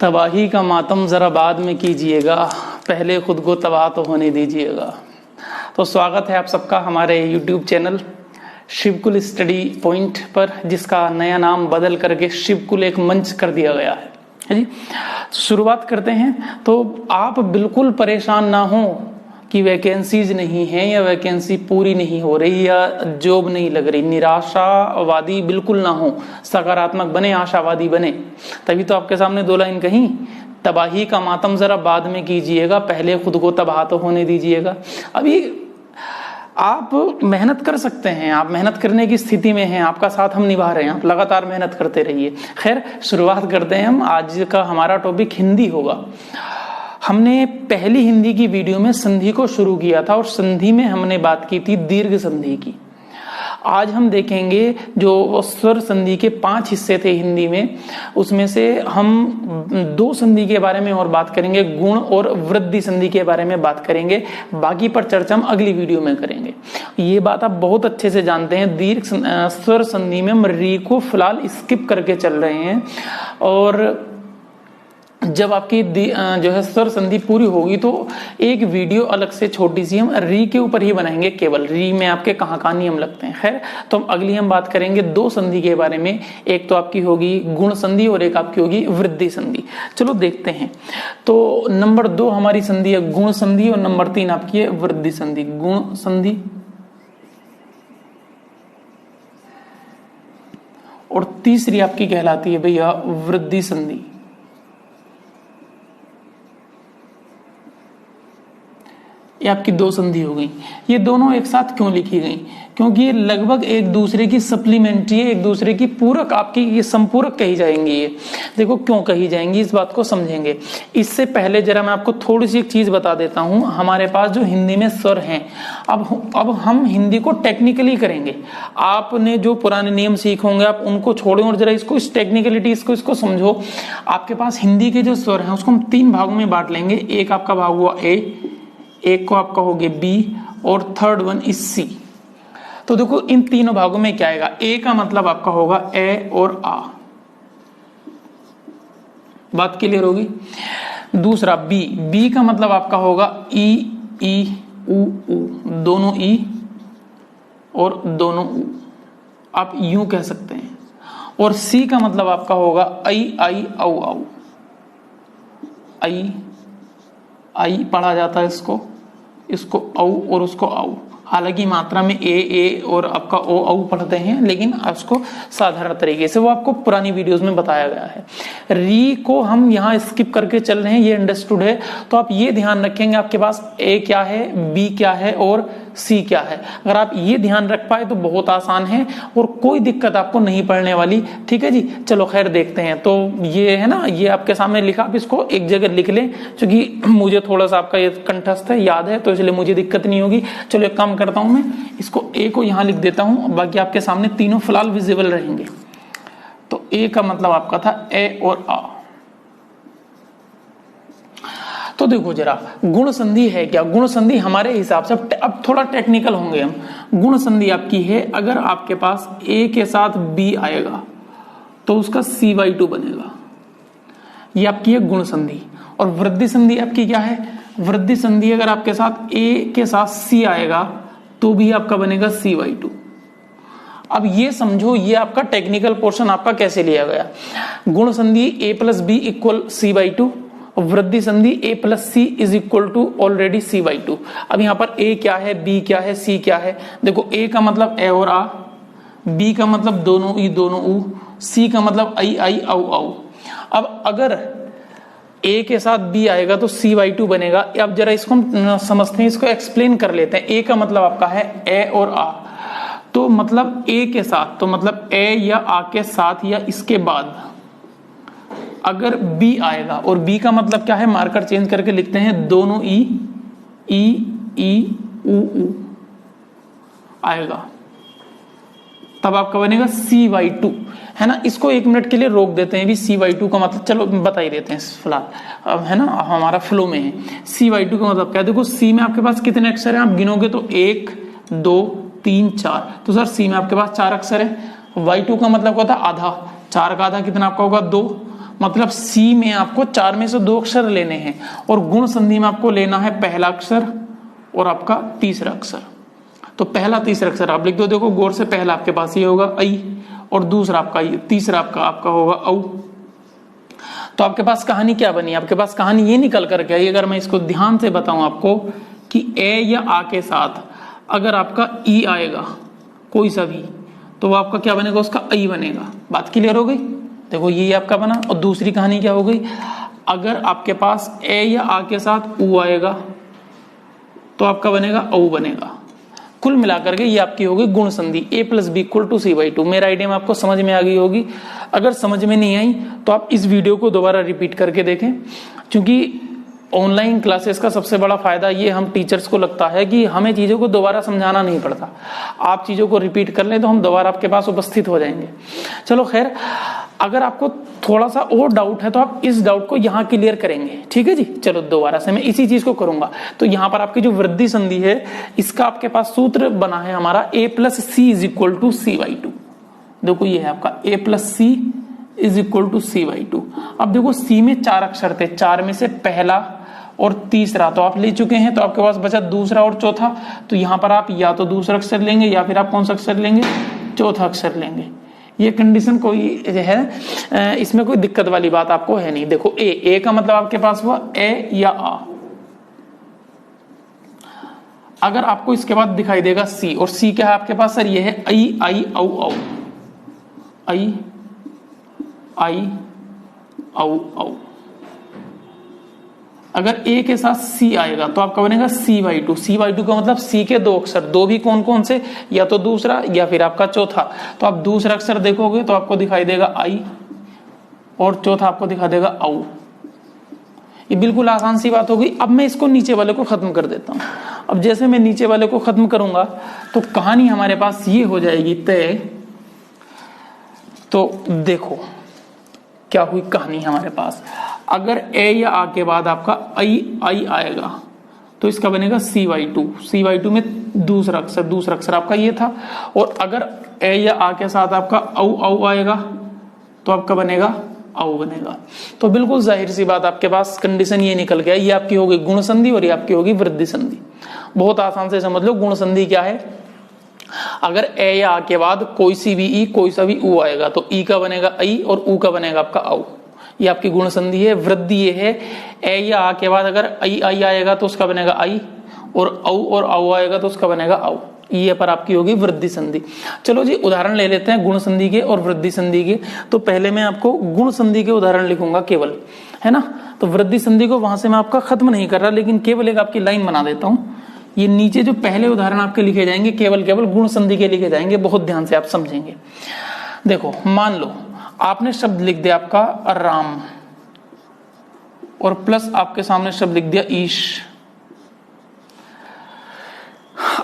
तबाही का मातम ज़रा बाद में कीजिएगा, पहले खुद को तबाह तो होने दीजिएगा। तो स्वागत है आप सबका हमारे YouTube चैनल शिवकुल स्टडी पॉइंट पर, जिसका नया नाम बदल करके शिवकुल एक मंच कर दिया गया है जी। शुरुआत करते हैं। तो आप बिल्कुल परेशान ना हो कि वैकेंसीज नहीं है या वैकेंसी पूरी नहीं हो रही या जॉब नहीं लग रही। निराशावादी बिल्कुल ना हो, सकारात्मक बने, आशावादी बने। तभी तो आपके सामने दो लाइन कही, तबाही का मातम जरा बाद में कीजिएगा, पहले खुद को तबाह तो होने दीजिएगा। अभी आप मेहनत कर सकते हैं, आप मेहनत करने की स्थिति में हैं, आपका साथ हम निभा रहे हैं, आप लगातार मेहनत करते रहिए। खैर, शुरुआत करते हैं हम। आज का हमारा टॉपिक हिंदी होगा। हमने पहली हिंदी की वीडियो में संधि को शुरू किया था और संधि में हमने बात की थी दीर्घ संधि की। आज हम देखेंगे जो स्वर संधि के 5 हिस्से थे हिंदी में, उसमें से हम 2 संधि के बारे में और बात करेंगे, गुण और वृद्धि संधि के बारे में बात करेंगे। बाकी पर चर्चा हम अगली वीडियो में करेंगे। ये बात आप बहुत अच्छे से जानते हैं, दीर्घ स्वर संधि में हम री को फिलहाल स्किप करके चल रहे हैं, और जब आपकी जो है स्वर संधि पूरी होगी तो एक वीडियो अलग से छोटी सी हम री के ऊपर ही बनाएंगे, केवल री में आपके कहाँ नियम लगते हैं। खैर, तो अगली हम बात करेंगे 2 संधि के बारे में। एक तो आपकी होगी गुण संधि और एक आपकी होगी वृद्धि संधि। चलो देखते हैं। तो नंबर 2 हमारी संधि है गुण संधि और नंबर 3 आपकी है वृद्धि संधि। गुण संधि और तीसरी आपकी कहलाती है भैया वृद्धि संधि। ये आपकी 2 संधि हो गई। ये दोनों एक साथ क्यों लिखी गई? क्योंकि ये लगभग एक दूसरे की सप्लीमेंट्री है, एक दूसरे की पूरक, आपकी ये संपूरक कही जाएंगी। ये देखो क्यों कही जाएंगी, इस बात को समझेंगे। इससे पहले जरा मैं आपको थोड़ी सी एक चीज बता देता हूं। हमारे पास जो हिंदी में स्वर हैं, अब हम हिंदी को टेक्निकली करेंगे। आपने जो पुराने नियम सीखे होंगे आप उनको छोड़ें और जरा इसको, इस टेक्निकलिटी इसको समझो। आपके पास हिंदी के जो स्वर हैं उसको हम 3 भागों में बांट लेंगे। एक आपका भाग हुआ ए, एक को आपका हो गया बी और थर्ड वन इज सी। तो देखो इन तीनों भागों में क्या आएगा। ए का मतलब आपका होगा ए और आ, बात क्लियर होगी। दूसरा बी का मतलब आपका होगा ई ऊ, दोनों ई और दोनों ऊ, आप यूं कह सकते हैं। और सी का मतलब आपका होगा आई औ, आई पढ़ा जाता है इसको औ और उसको औ। हालांकि मात्रा में ए और आपका ओ औ पढ़ते हैं, लेकिन उसको साधारण तरीके से वो आपको पुरानी वीडियोस में बताया गया है। री को हम यहाँ स्किप करके चल रहे हैं, ये अंडरस्टूड है। तो आप ये ध्यान रखेंगे आपके पास ए क्या है, बी क्या है और सी क्या है। अगर आप ये ध्यान रख पाए तो बहुत आसान है और कोई दिक्कत आपको नहीं पड़ने वाली। ठीक है जी। चलो खैर देखते हैं। तो ये है ना, ये आपके सामने लिखा, आप इसको एक जगह लिख लें, क्योंकि मुझे थोड़ा सा आपका ये कंठस्थ है, याद है, तो इसलिए मुझे दिक्कत नहीं होगी। चलो एक काम करता हूं, मैं इसको ए को यहां लिख देता हूं, बाकी आपके सामने तीनों फिलहाल विजिबल रहेंगे। तो ए का मतलब आपका था ए और आ। तो देखो जरा गुण संधि है क्या। गुण संधि हमारे हिसाब से, अब थोड़ा टेक्निकल होंगे हम। गुण संधि आपकी है अगर आपके पास ए के साथ बी आएगा तो उसका C/2 बनेगा, ये आपकी है गुण संधि। और वृद्धि संधि आपकी क्या है। वृद्धि संधि अगर आपके साथ ए के साथ सी आएगा तो भी आपका बनेगा C/2। अब ये समझो, ये आपका टेक्निकल पोर्शन आपका कैसे लिया गया। गुण संधि A + B = C/2, वृद्धि संधि A + C = ऑलरेडी C/2। अब यहाँ पर A क्या है, B क्या है, C क्या है। देखो A का मतलब ए और आ, B का मतलब दोनों ई दोनों ऊ, C का मतलब आई औ। अब अगर A के साथ B आएगा तो C/2 बनेगा। अब जरा इसको हम समझते हैं, इसको एक्सप्लेन कर लेते हैं। A का मतलब आपका है ए और आ, तो मतलब A के साथ, तो मतलब ए या आ के साथ या इसके बाद अगर B आएगा, और B का मतलब क्या है, मार्कर चेंज करके लिखते हैं, दोनों ई ऊ आएगा, तब आपका बनेगा C/2, है ना। इसको 1 मिनट के लिए रोक देते हैं भी। C/2 का मतलब चलो बता ही देते हैं फिलहाल, अब है ना, हमारा फ्लो में है। C/2 का मतलब क्या, देखो C में आपके पास कितने अक्षर हैं, आप गिनोगे तो 1 2 3 4, तो सर C में आपके पास 4 अक्षर है। Y2 का मतलब होता है आधा, 4 का आधा कितना आपका होगा 2, मतलब सी में आपको 4 में से 2 अक्षर लेने हैं और गुण संधि में आपको लेना है पहला अक्षर और आपका तीसरा अक्षर। तो पहला तीसरा अक्षर आप लिख दो, देखो गौर से, पहला आपके पास ये होगा आई और दूसरा आपका तीसरा आपका होगा औ। तो आपके पास कहानी क्या बनी, आपके पास कहानी ये निकल कर के आई, अगर मैं इसको ध्यान से बताऊं आपको, कि ए या आ के साथ अगर आपका ई आएगा कोई सा भी, तो वो आपका क्या बनेगा, उसका आई बनेगा। बात क्लियर हो गई। देखो ये आपका बना। और दूसरी कहानी क्या हो गई, अगर आपके पास ए या आ के साथ ऊ आएगा तो आपका बनेगा औ बनेगा। कुल मिलाकर के ये आपकी होगी गुण संधि a + b = c/2। मेरा आइडिया में आपको समझ में आ गई होगी। अगर समझ में नहीं आई तो आप इस वीडियो को दोबारा रिपीट करके देखें, क्योंकि ऑनलाइन क्लासेस का सबसे बड़ा फायदा ये हम टीचर्स को लगता है कि हमें चीजों को दोबारा समझाना नहीं पड़ता। आप चीजों को रिपीट कर लें तो हम दोबारा आपके पास उपस्थित हो जाएंगे। चलो खैर, अगर आपको थोड़ा सा और डाउट है तो आप इस डाउट को यहाँ क्लियर करेंगे, ठीक है जी। चलो दोबारा से मैं इसी चीज को करूंगा। तो यहाँ पर आपकी जो वृद्धि संधि है, इसका आपके पास सूत्र बना है हमारा a + c = c/2। देखो ये है आपका a + c = c/2। अब देखो c में 4 अक्षर थे, 4 में से पहला और तीसरा तो आप ले चुके हैं, तो आपके पास बचा दूसरा और चौथा। तो यहाँ पर आप या तो दूसरा अक्षर लेंगे या फिर आप कौन सा अक्षर लेंगे, चौथा अक्षर लेंगे। ये कंडीशन कोई है, इसमें कोई दिक्कत वाली बात आपको है नहीं। देखो ए का मतलब आपके पास हुआ ए या आ। अगर आपको इसके बाद दिखाई देगा सी, और सी क्या है आपके पास, सर ये है आई आई औ औ, आई आई औ औ। अगर ए के साथ सी आएगा तो आपका बनेगा c/2। c/2 का मतलब सी के 2 अक्षर, 2 भी कौन कौन से, या तो दूसरा या फिर आपका चौथा। तो आप दूसरा अक्षर देखोगे तो आपको दिखाई देगा आई और चौथा आपको दिखा देगा औ। ये बिल्कुल आसान सी बात होगी। अब मैं इसको नीचे वाले को खत्म कर देता हूं। अब जैसे मैं नीचे वाले को खत्म करूंगा तो कहानी हमारे पास ये हो जाएगी तय। तो देखो क्या हुई कहानी हमारे पास, अगर ए या आ के बाद आपका आई आई आएगा तो इसका बनेगा c/2। c/2 में दूसरा अक्षर आपका ये था। और अगर ए या आ के साथ आपका औ औ आएगा तो आपका बनेगा औ बनेगा। तो बिल्कुल जाहिर सी बात, आपके पास कंडीशन ये निकल गया, ये आपकी होगी गुण संधि और ये आपकी होगी वृद्धि संधि। बहुत आसान से समझ लो, गुण संधि क्या है, अगर ए या आ के बाद कोई सी भी ई, कोई सा भी ऊ आएगा तो ई का बनेगा आई और ऊ का बनेगा आपका औ। ये आपकी गुण संधि है। वृद्धि ये है, ए या आ के बाद अगर आई आई आएगा तो उसका बनेगा आई, और औ आएगा तो उसका बनेगा औ। ये पर आपकी होगी वृद्धि संधि। चलो जी उदाहरण ले लेते हैं गुण संधि के और वृद्धि संधि के। तो पहले मैं आपको गुण संधि के उदाहरण लिखूंगा केवल, है ना। तो वृद्धि संधि को वहां से मैं आपका खत्म नहीं कर रहा, लेकिन केवल एक आपकी लाइन बना देता हूं। ये नीचे जो पहले उदाहरण आपके लिखे जाएंगे केवल गुण संधि के लिखे जाएंगे, बहुत ध्यान से आप समझेंगे। देखो मान लो आपने शब्द लिख दिया आपका राम और प्लस आपके सामने शब्द लिख दिया ईश।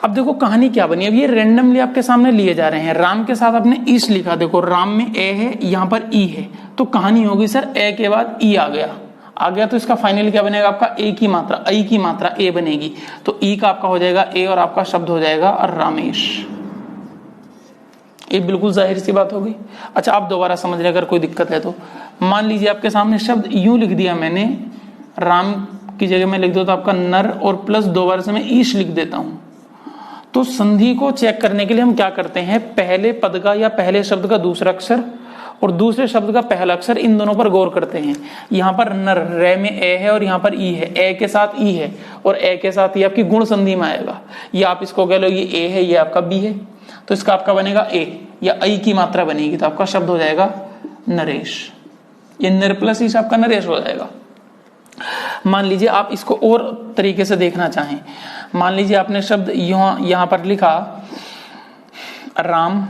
अब देखो कहानी क्या बनी, अब ये रैंडमली आपके सामने लिए जा रहे हैं। राम के साथ आपने ईश लिखा, देखो राम में ए है, यहां पर ई है, तो कहानी होगी सर ए के बाद ई आ गया तो इसका फाइनल क्या बनेगा, आपका ए की मात्रा, आई की मात्रा ए बनेगी। तो ई का आपका हो जाएगा ए और आपका शब्द हो जाएगा रामेश। ये बिल्कुल जाहिर सी बात होगी। अच्छा आप दोबारा समझ रहे, अगर कोई दिक्कत है तो मान लीजिए आपके सामने शब्द यूं लिख दिया मैंने, राम की जगह में लिख दो तो आपका नर और प्लस दोबारा से मैं ईश लिख देता हूं। तो संधि को चेक करने के लिए हम क्या करते हैं, पहले पद का या पहले शब्द का दूसरा अक्षर और दूसरे शब्द का पहला अक्षर, इन दोनों पर गौर करते हैं। यहाँ पर नर, रे में ए है और यहाँ पर ई है, ए के साथ ई है और ए के साथ ये आपकी गुण संधि में आएगा। ये आप इसको कह लो ये ए है, ये आपका बी है, तो इसका आपका बनेगा ए या आई की मात्रा बनेगी, तो आपका शब्द हो जाएगा नरेश। ये नर प्लस ईश आपका नरेश हो जाएगा। मान लीजिए आप इसको और तरीके से देखना चाहें, मान लीजिए आपने शब्द यहां पर लिखा राम,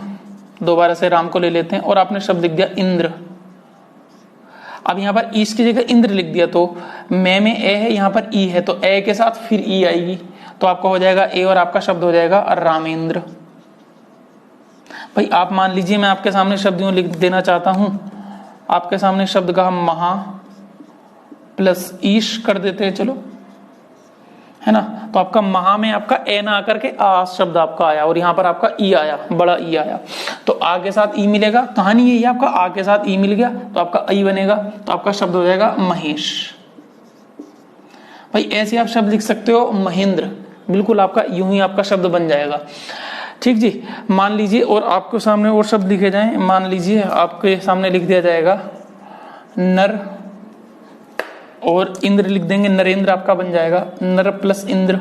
दोबारा से राम को ले लेते हैं, और आपने शब्द लिख दिया इंद्र। अब यहां पर ईश की जगह इंद्र लिख दिया, तो मैं में ए है, यहां पर ई है, तो ए के साथ फिर ई आएगी, तो आपका हो जाएगा ए और आपका शब्द हो जाएगा रामेंद्र। भाई आप मान लीजिए मैं आपके सामने शब्द यूं लिख देना चाहता हूं, आपके सामने शब्द का हम महा प्लस ईश कर देते हैं, चलो, है ना। तो आपका महा में आपका ए ना आकर के आ शब्द आपका आया और यहाँ पर आपका ई आया, बड़ा ई आया, तो आ के साथ ई मिलेगा। कहानी यही है, आपका आ के साथ ई मिल गया तो आपका ई बनेगा, तो आपका शब्द हो जाएगा महेश। भाई ऐसे आप शब्द लिख सकते हो महेंद्र, बिल्कुल आपका यूं ही आपका शब्द बन जाएगा। ठीक जी। मान लीजिए और आपके सामने और शब्द लिखे जाएं, मान लीजिए आपके सामने लिख दिया जाएगा नर और इंद्र लिख देंगे, नरेंद्र आपका बन जाएगा, नर प्लस इंद्र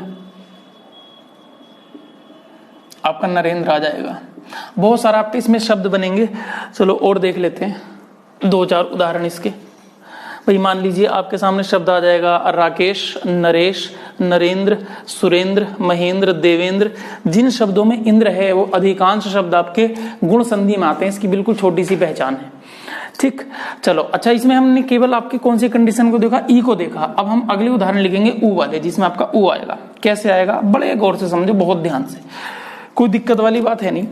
आपका नरेंद्र आ जाएगा। बहुत सारा आपके इसमें शब्द बनेंगे। चलो और देख लेते हैं 2-4 उदाहरण इसके। भाई मान लीजिए आपके सामने शब्द आ जाएगा राकेश, नरेश, नरेंद्र, सुरेंद्र, महेंद्र, देवेंद्र। जिन शब्दों में इंद्र है वो अधिकांश शब्द आपके गुण संधि में आते हैं, इसकी बिल्कुल छोटी सी पहचान है। ठीक, चलो अच्छा, इसमें हमने केवल आपकी कौन सी कंडीशन को देखा, ई को देखा। अब हम अगले उदाहरण लिखेंगे ऊ वाले, जिसमें आपका ऊ आएगा। कैसे आएगा, बड़े गौर से समझो, बहुत ध्यान से, कोई दिक्कत वाली बात है नहीं।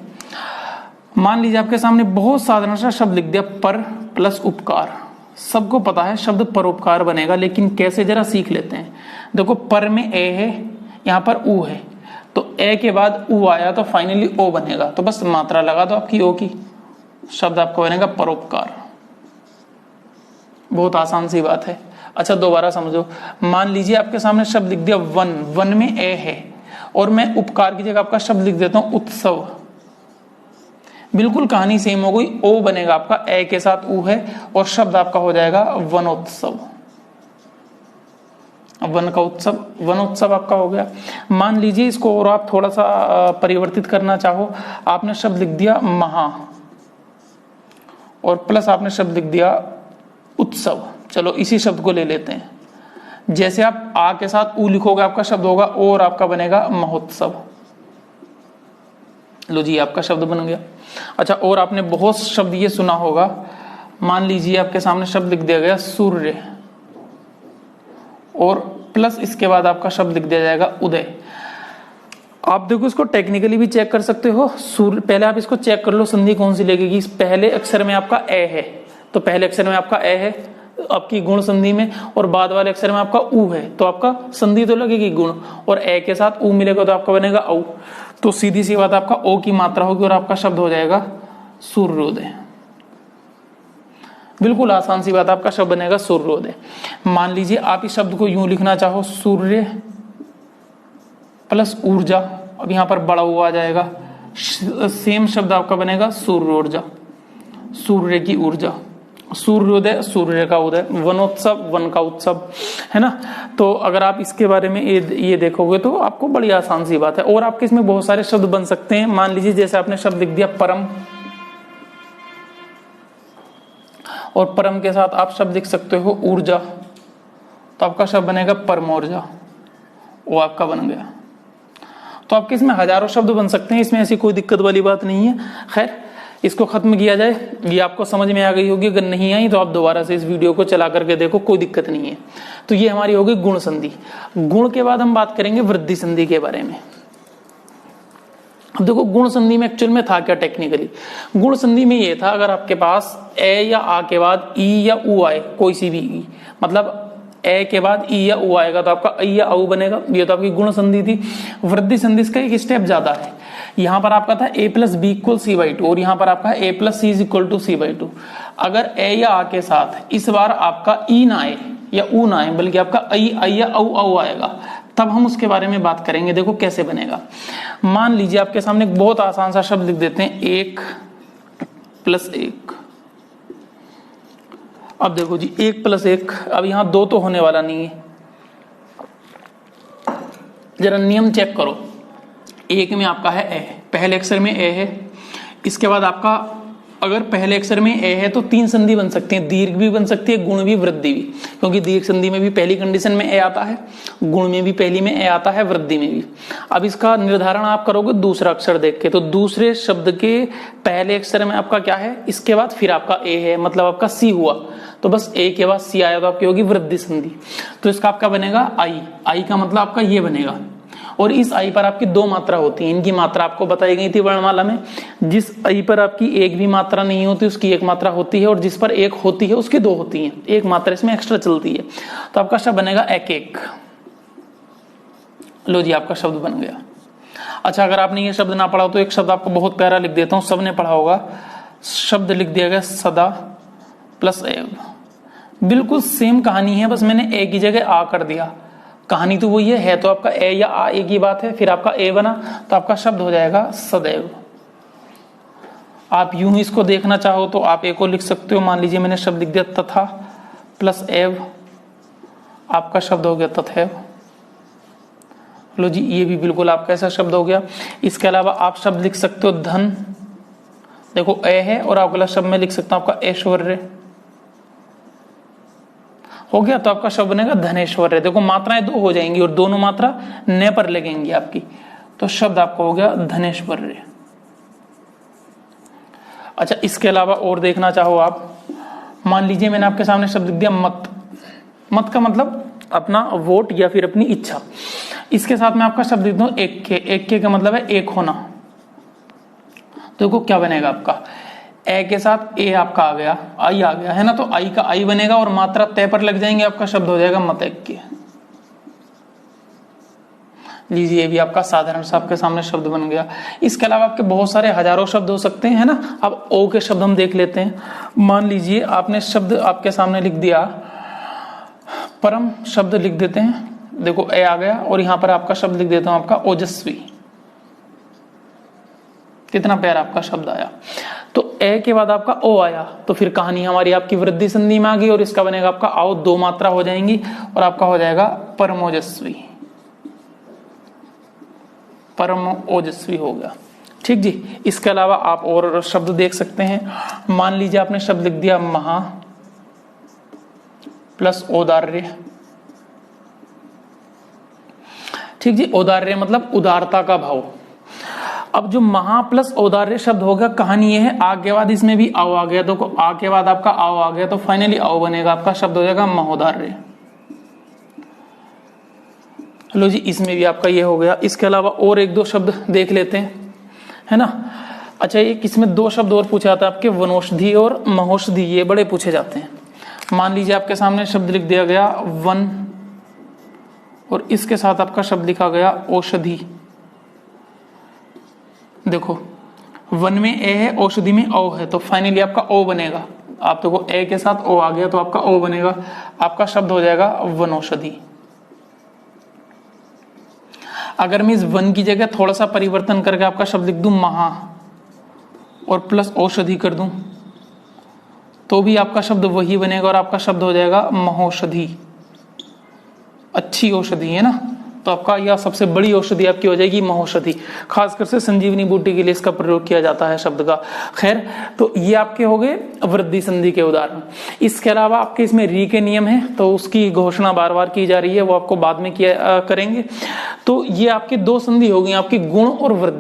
मान लीजिए आपके सामने बहुत साधारण सा शब्द लिख दिया, पर प्लस उपकार। सबको पता है शब्द परोपकार बनेगा, लेकिन कैसे जरा सीख लेते हैं। देखो पर में ए है, यहाँ पर ऊ है, तो ए के बाद ऊ आया तो फाइनली ओ बनेगा, तो बस मात्रा लगा दो आपकी ओ की, शब्द आपका बनेगा परोपकार। बहुत आसान सी बात है। अच्छा दोबारा समझो, मान लीजिए आपके सामने शब्द लिख दिया वन, वन में ए है और मैं उपकार की जगह आपका शब्द लिख देता हूं उत्सव। बिल्कुल कहानी सेम हो गई, ओ बनेगा आपका, ए के साथ ऊ है और शब्द आपका हो जाएगा वनोत्सव। वन का उत्सव, वनोत्सव आपका हो गया। मान लीजिए इसको और आप थोड़ा सा परिवर्तित करना चाहो, आपने शब्द लिख दिया महा और प्लस आपने शब्द लिख दिया उत्सव। चलो इसी शब्द को ले लेते हैं। जैसे आप आ के साथ ऊ लिखोगे आपका शब्द होगा और आपका बनेगा महोत्सव। लो जी आपका शब्द बन गया। अच्छा और आपने बहुत शब्द ये सुना होगा, मान लीजिए आपके सामने शब्द लिख दिया गया सूर्य और प्लस इसके बाद आपका शब्द लिख दिया जाएगा उदय। आप देखो इसको टेक्निकली भी चेक कर सकते हो। सूर्य, पहले आप इसको चेक कर लो संधि कौन सी लगेगी। पहले अक्षर में आपका ए है तो पहले अक्षर में आपका ए है आपकी गुण संधि में, और बाद वाले अक्षर में आपका ऊ है तो आपका संधि तो लगेगी गुण, और ए के साथ ऊ मिलेगा तो आपका बनेगा औ। तो सीधी सी बात आपका ओ की मात्रा होगी और आपका शब्द हो जाएगा सूर्योदय। बिल्कुल आसान सी बात, आपका शब्द बनेगा सूर्योदय। मान लीजिए आप इस शब्द को यूं लिखना चाहो, सूर्य प्लस ऊर्जा, अब यहां पर बड़ा हुआ आ जाएगा, सेम शब्द आपका बनेगा सूर्योर्जा, सूर्य की ऊर्जा। सूर्योदय, सूर्य का उदय, वनोत्सव, वन का उत्सव, है ना। तो अगर आप इसके बारे में ये देखोगे तो आपको बड़ी आसान सी बात है। और आपके इसमें बहुत सारे शब्द बन सकते हैं। मान लीजिए जैसे आपने शब्द लिख दिया परम, और परम के साथ आप शब्द लिख सकते हो ऊर्जा, तो आपका शब्द बनेगा परमोर्जा, वो आपका बन गया। तो आपके इसमें हजारों शब्द बन सकते हैं, इसमें ऐसी कोई दिक्कत वाली बात नहीं है। खैर इसको खत्म किया जाए, ये आपको समझ में आ गई होगी। अगर नहीं आई तो आप दोबारा से इस वीडियो को चला करके देखो, कोई दिक्कत नहीं है। तो ये हमारी होगी गुण संधि। गुण के बाद हम बात करेंगे वृद्धि संधि के बारे में। अब देखो गुण संधि में एक्चुअल में था क्या टेक्निकली। गुण संधि में ये था, अगर आपके पास ए या आ के बाद ई या ऊ आए, कोई सी भी ई, मतलब ए के बाद ई या ऊ आएगा तो आपका ई या ऊ बनेगा। ये तो आपकी गुण संधि थी। वृद्धि संधि इसका एक स्टेप ज्यादा है। यहां पर आपका था a plus b equal c by two, और यहां पर आपका a plus c is equal to c by two. अगर ए या आ के साथ इस बार आपका ई ना आए या ऊ ना आए, बल्कि आपका आई या औ आएगा, तब हम उसके बारे में बात करेंगे। देखो कैसे बनेगा। मान लीजिए आपके सामने एक बहुत आसान सा शब्द लिख देते हैं, एक प्लस एक। अब देखो जी एक प्लस एक, अब यहां दो तो होने वाला नहीं है। जरा नियम चेक करो। एक में आपका है ए, पहले अक्षर में ए है, इसके बाद आपका अगर पहले अक्षर में ए है तो तीन संधि बन सकती है, दीर्घ भी बन सकती है, गुण भी, वृद्धि भी। क्योंकि दीर्घ संधि में भी पहली कंडीशन में ए आता है, गुण में भी पहली में ए आता है, वृद्धि में भी। अब इसका निर्धारण आप करोगे दूसरा अक्षर देख के, तो दूसरे शब्द के पहले अक्षर में आपका क्या है, इसके बाद फिर आपका ए है, मतलब आपका सी हुआ, तो बस ए के बाद सी आया तो आपकी होगी वृद्धि संधि। तो इसका आपका बनेगा आई। आई का मतलब आपका ये बनेगा, और इस आई पर आपकी दो मात्रा होती है। इनकी मात्रा आपको बताई गई थी वर्णमाला में। जिस आई पर आपकी एक भी मात्रा नहीं होती उसकी एक मात्रा होती है, और जिस पर एक होती है उसकी दो होती है, एक मात्रा इसमें एक्स्ट्रा चलती है। तो आपका शब्द बनेगा एक एक। लो जी, आपका शब्द बन गया। अच्छा, अगर आपने ये शब्द ना पढ़ा हो तो एक शब्द आपको बहुत प्यारा लिख देता हूं, सबने पढ़ा होगा। शब्द लिख दिया गया सदा प्लस एव। बिल्कुल सेम कहानी है, बस मैंने ए की जगह आ कर दिया। कहानी तो वही है तो आपका ए या आ एक ही बात है, फिर आपका ए बना तो आपका शब्द हो जाएगा सदैव। आप यूं ही इसको देखना चाहो तो आप ए को लिख सकते हो। मान लीजिए मैंने शब्द लिख दिया तथा प्लस एव, आपका शब्द हो गया तथैव। लो जी, ये भी बिल्कुल आपका ऐसा शब्द हो गया। इसके अलावा आप शब्द लिख सकते हो धन, देखो ए है और अगला शब्द में लिख सकता हूं आपका ऐश्वर्य हो गया, तो आपका शब्द बनेगा धनेश्वर्य। देखो मात्राएं दो हो जाएंगी और दोनों मात्रा न पर लगेंगी आपकी, तो शब्द आपका हो गया धनेश्वर्य। अच्छा, इसके अलावा और देखना चाहो आप, मान लीजिए मैंने आपके सामने शब्द लिख दिया मत। मत का मतलब अपना वोट या फिर अपनी इच्छा। इसके साथ में आपका शब्द लिख दूं एक के। एक के का मतलब है एक होना। तो देखो क्या बनेगा आपका, ए के साथ ए आपका आ गया, आई आ गया है ना, तो आई का आई बनेगा और मात्रा तय पर लग जाएंगे, आपका शब्द हो जाएगा मत एक के। लीजिए, ये भी आपका साधारण सा आपके सामने शब्द बन गया। इसके अलावा आपके बहुत सारे हजारों शब्द हो सकते हैं, है ना। अब ओ के शब्द हम देख लेते हैं। मान लीजिए आपने शब्द आपके सामने लिख दिया परम, शब्द लिख देते हैं, देखो ए आ गया और यहां पर आपका शब्द लिख देता हूं आपका ओजस्वी। कितना प्यारा आपका शब्द आया। तो ए के बाद आपका ओ आया, तो फिर कहानी हमारी आपकी वृद्धि संधि में आ गई और इसका बनेगा आपका आओ, दो मात्रा हो जाएंगी और आपका हो जाएगा परम ओजस्वी। परम ओजस्वी हो गया। ठीक जी। इसके अलावा आप और शब्द देख सकते हैं। मान लीजिए आपने शब्द लिख दिया महा प्लस औदार्य। ठीक जी, औदार्य मतलब उदारता का भाव। अब जो महा प्लस औदार्य शब्द होगा, कहानी ये है, आ के बाद इसमें भी आओ आ गया, तो आ के बाद आपका आओ आ गया, तो फाइनली आओ बनेगा, आपका शब्द हो जाएगा महोदार्य। लो जी, इसमें भी आपका ये हो गया। इसके अलावा और एक दो शब्द देख लेते हैं, है ना। अच्छा, ये किसमें दो शब्द और पूछे जाते हैं आपके, वनौषधि और महौषधि, ये बड़े पूछे जाते हैं। मान लीजिए आपके सामने शब्द लिख दिया गया वन और इसके साथ आपका शब्द लिखा गया औषधि। देखो वन में ए है, औषधि में ओ है, तो फाइनली आपका ओ बनेगा। आप देखो ए के साथ ओ आ गया तो आपका ओ बनेगा, आपका शब्द हो जाएगा वनौषधि। अगर मैं इस वन की जगह थोड़ा सा परिवर्तन करके आपका शब्द लिख दूं महा और प्लस औषधि कर दूं, तो भी आपका शब्द वही बनेगा और आपका शब्द हो जाएगा महौषधि। अच्छी औषधि है ना, तो आपका यह सबसे बड़ी औषधि आपकी हो जाएगी महौषधि। खासकर से संजीवनी बूटी के लिए इसका प्रयोग किया जाता है शब्द का। खैर, तो ये आपके हो गए वृद्धि संधि के उदाहरण। इसके अलावा आपके इसमें री के नियम है, तो उसकी घोषणा बार बार की जा रही है, वो आपको बाद में किया करेंगे। तो ये आपके दो संधि हो गई, आपकी गुण और वृद्धि।